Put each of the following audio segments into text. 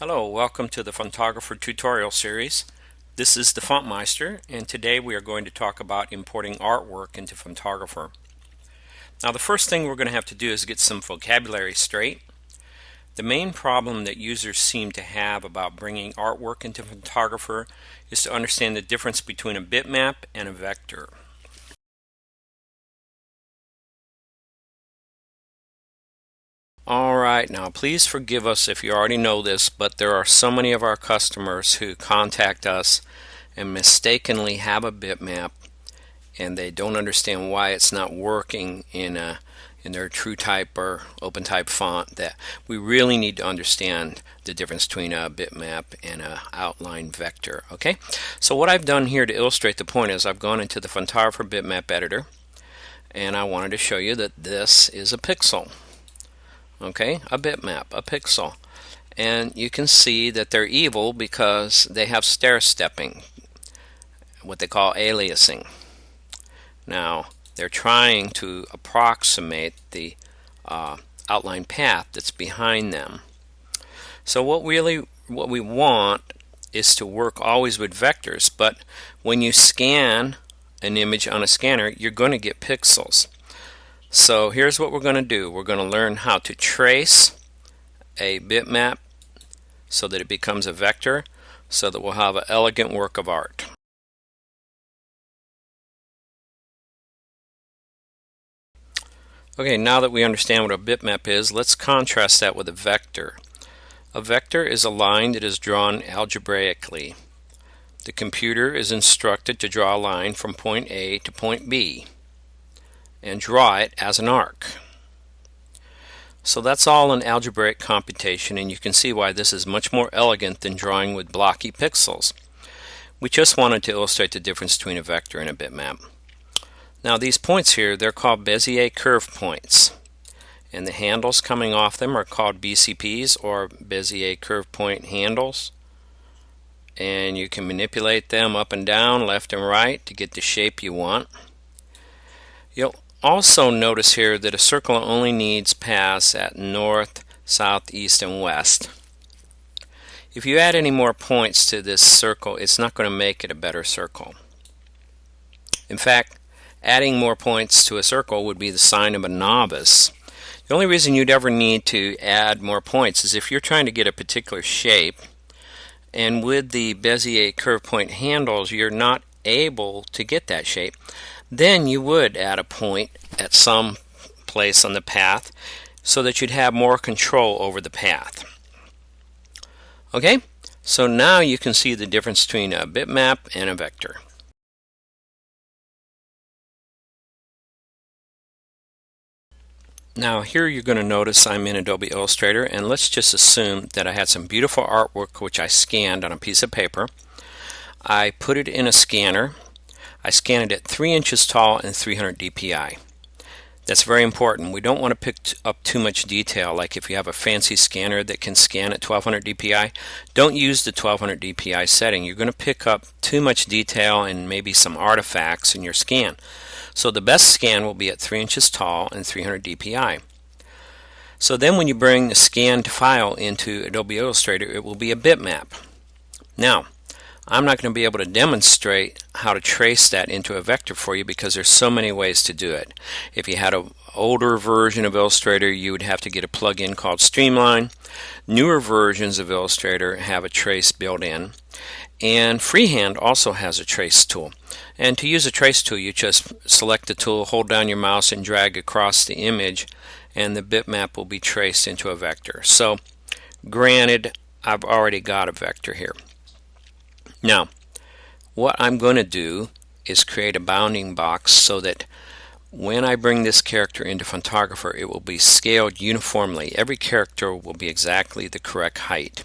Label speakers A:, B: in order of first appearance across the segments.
A: Hello, welcome to the Fontographer tutorial series. This is the Font Meister, and today we are going to talk about importing artwork into Fontographer. Now the first thing we're going to have to do is get some vocabulary straight. The main problem that users seem to have about bringing artwork into Fontographer is to understand the difference between a bitmap and a vector. Alright, now please forgive us if you already know this, but there are so many of our customers who contact us and mistakenly have a bitmap and they don't understand why it's not working in their TrueType or OpenType font. That we really need to understand the difference between a bitmap and an outline vector. Okay, so what I've done here to illustrate the point is I've gone into the Fontographer bitmap editor and I wanted to show you that this is a pixel. Okay, a bitmap, a pixel. And you can see that they're evil because they have stair stepping, what they call aliasing. Now, they're trying to approximate the outline path that's behind them. So what we want is to work always with vectors, but when you scan an image on a scanner, you're going to get pixels. So here's what we're going to do. We're going to learn how to trace a bitmap so that it becomes a vector, so that we'll have an elegant work of art. Okay, now that we understand what a bitmap is, let's contrast that with a vector. A vector is a line that is drawn algebraically. The computer is instructed to draw a line from point A to point B and draw it as an arc. So that's all an algebraic computation, and you can see why this is much more elegant than drawing with blocky pixels. We just wanted to illustrate the difference between a vector and a bitmap. Now these points here, they're called Bezier curve points, and the handles coming off them are called BCPs, or Bezier curve point handles, and you can manipulate them up and down, left and right, to get the shape you want. You'll also notice here that a circle only needs paths at north, south, east, and west. If you add any more points to this circle, it's not going to make it a better circle. In fact, adding more points to a circle would be the sign of a novice. The only reason you'd ever need to add more points is if you're trying to get a particular shape, and with the Bezier curve point handles you're not able to get that shape. Then you would add a point at some place on the path so that you'd have more control over the path. Okay, so now you can see the difference between a bitmap and a vector. Now here you're going to notice I'm in Adobe Illustrator, and let's just assume that I had some beautiful artwork which I scanned on a piece of paper. I put it in a scanner. I scan it at 3 inches tall and 300 dpi. That's very important. We don't want to pick up too much detail. Like if you have a fancy scanner that can scan at 1200 dpi, don't use the 1200 dpi setting. You're going to pick up too much detail and maybe some artifacts in your scan. So the best scan will be at 3 inches tall and 300 dpi. So then when you bring the scanned file into Adobe Illustrator, it will be a bitmap. Now, I'm not going to be able to demonstrate how to trace that into a vector for you because there's so many ways to do it. If you had an older version of Illustrator, you would have to get a plugin called Streamline. Newer versions of Illustrator have a trace built in, and Freehand also has a trace tool. And to use a trace tool, you just select the tool, hold down your mouse, and drag across the image, and the bitmap will be traced into a vector. So, granted, I've already got a vector here. Now, what I'm going to do is create a bounding box so that when I bring this character into Fontographer, it will be scaled uniformly. Every character will be exactly the correct height.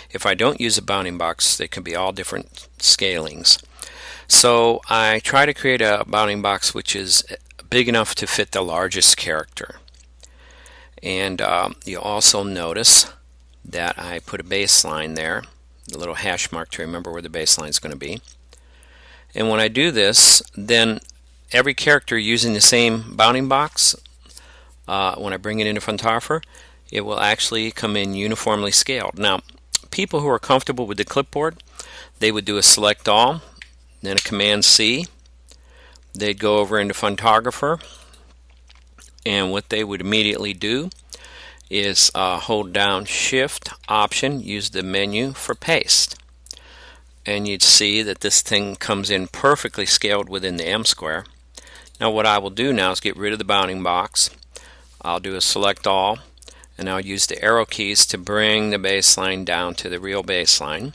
A: If I don't use a bounding box, they can be all different scalings. So I try to create a bounding box which is big enough to fit the largest character. And you'll also notice that I put a baseline there, the little hash mark to remember where the baseline is going to be. And when I do this, then every character using the same bounding box, when I bring it into Fontographer, it will actually come in uniformly scaled. Now, people who are comfortable with the clipboard, they would do a select all, then a Command C. They'd go over into Fontographer, and what they would immediately do is hold down Shift Option, use the menu for paste, and you'd see that this thing comes in perfectly scaled within the M square. Now what I will do now is get rid of the bounding box. I'll do a select all, and I'll use the arrow keys to bring the baseline down to the real baseline,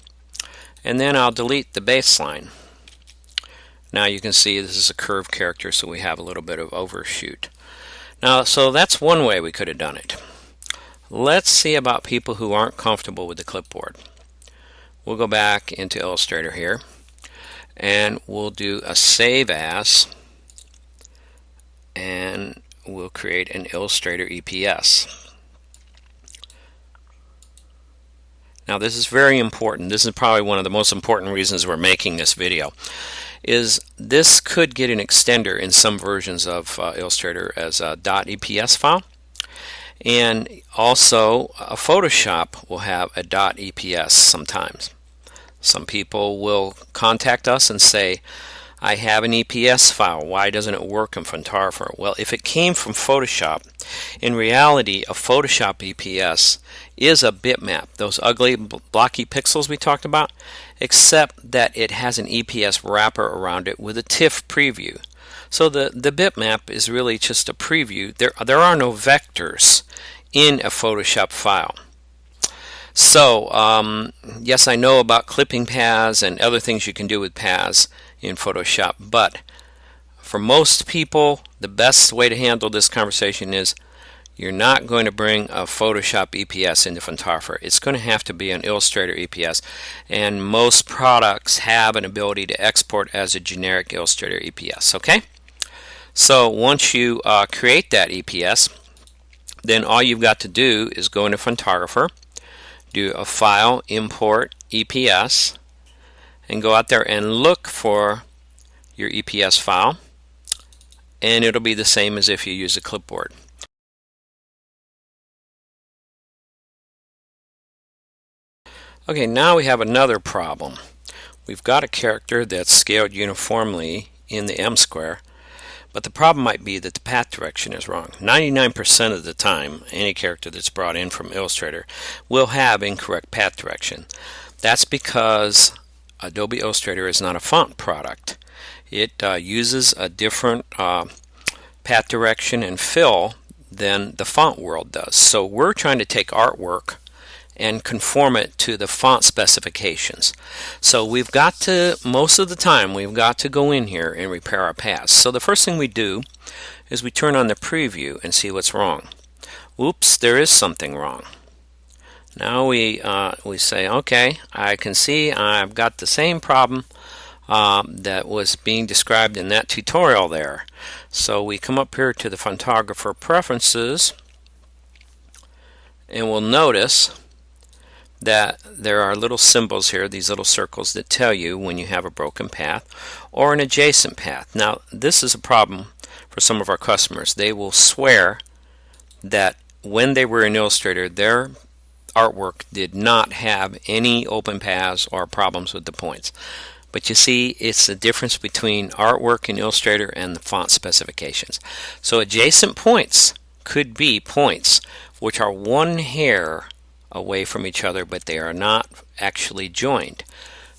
A: and then I'll delete the baseline. Now you can see this is a curved character, so we have a little bit of overshoot. Now, so that's one way we could have done it. Let's see about people who aren't comfortable with the clipboard. We'll go back into Illustrator here, and we'll do a Save As, and we'll create an Illustrator EPS. Now this is very important. This is probably one of the most important reasons we're making this video. Is this could get an extender in some versions of Illustrator as a .eps file, and also Photoshop will have a .eps sometimes. Some people will contact us and say, I have an EPS file, why doesn't it work in Fontographer? Well, if it came from Photoshop, in reality a Photoshop EPS is a bitmap, those ugly blocky pixels we talked about, except that it has an EPS wrapper around it with a TIFF preview. So the bitmap is really just a preview. There are no vectors in a Photoshop file. So yes, I know about clipping paths and other things you can do with paths in Photoshop, but for most people the best way to handle this conversation is you're not going to bring a Photoshop EPS into Fontographer. It's going to have to be an Illustrator EPS, and most products have an ability to export as a generic Illustrator EPS. Okay, so once you create that EPS, then all you've got to do is go into Fontographer, do a File, Import, EPS, and go out there and look for your EPS file, and it'll be the same as if you use a clipboard. Okay, now we have another problem. We've got a character that's scaled uniformly in the M square, but the problem might be that the path direction is wrong. 99% of the time, any character that's brought in from Illustrator will have incorrect path direction. That's because Adobe Illustrator is not a font product. It uses a different path direction and fill than the font world does. So we're trying to take artwork and conform it to the font specifications. So we've got to, most of the time, we've got to go in here and repair our paths. So the first thing we do is we turn on the preview and see what's wrong. Oops, there is something wrong. Now we say, okay, I can see I've got the same problem that was being described in that tutorial there. So we come up here to the Fontographer Preferences, and we'll notice that there are little symbols here, these little circles, that tell you when you have a broken path or an adjacent path. Now this is a problem for some of our customers. They will swear that when they were in Illustrator, their artwork did not have any open paths or problems with the points. But you see, it's the difference between artwork in Illustrator and the font specifications. So adjacent points could be points which are one hair away from each other, but they are not actually joined.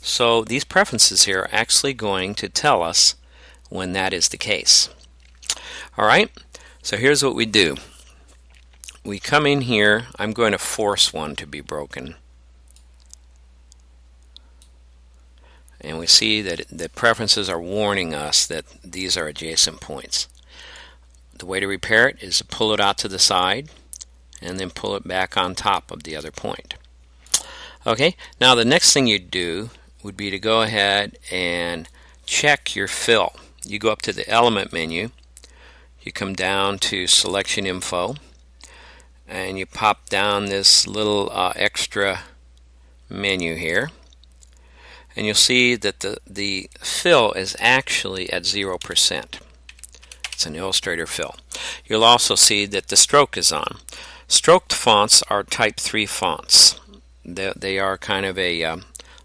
A: So these preferences here are actually going to tell us when that is the case. Alright, so here's what we do. We come in here, I'm going to force one to be broken. And we see that the preferences are warning us that these are adjacent points. The way to repair it is to pull it out to the side and then pull it back on top of the other point. Okay, now the next thing you'd do would be to go ahead and check your fill. You go up to the element menu, you come down to selection info, and you pop down this little extra menu here, and you'll see that the fill is actually at 0%. It's an Illustrator fill. You'll also see that the stroke is on. Stroked fonts are type 3 fonts. They are kind of a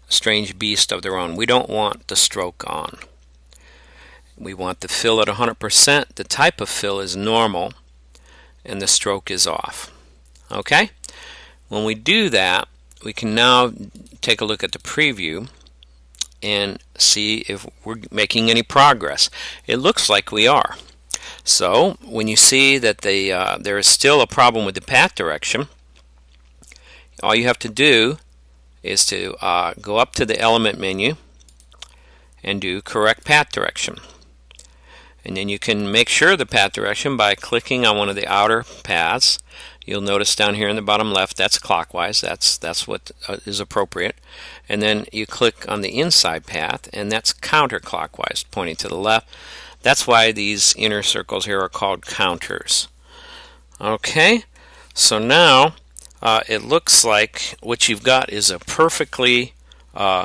A: strange beast of their own. We don't want the stroke on. We want the fill at 100%. The type of fill is normal, and the stroke is off. Okay? When we do that, we can now take a look at the preview and see if we're making any progress. It looks like we are. So when you see that there is still a problem with the path direction, all you have to do is to go up to the element menu and do correct path direction. And then you can make sure the path direction by clicking on one of the outer paths. You'll notice down here in the bottom left, that's clockwise. That's what is appropriate. And then you click on the inside path, and that's counterclockwise, pointing to the left. That's why these inner circles here are called counters. Okay, so now it looks like what you've got is a perfectly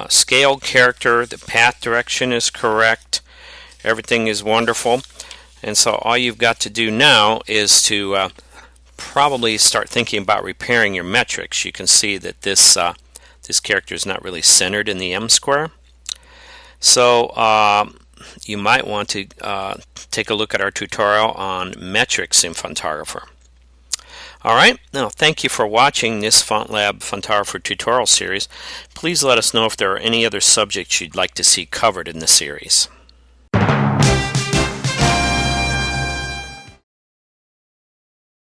A: scaled character. The path direction is correct. Everything is wonderful. And so all you've got to do now is to probably start thinking about repairing your metrics. You can see that this character is not really centered in the M square. So you might want to take a look at our tutorial on metrics in Fontographer. Alright, now thank you for watching this FontLab Fontographer tutorial series. Please let us know if there are any other subjects you'd like to see covered in the series.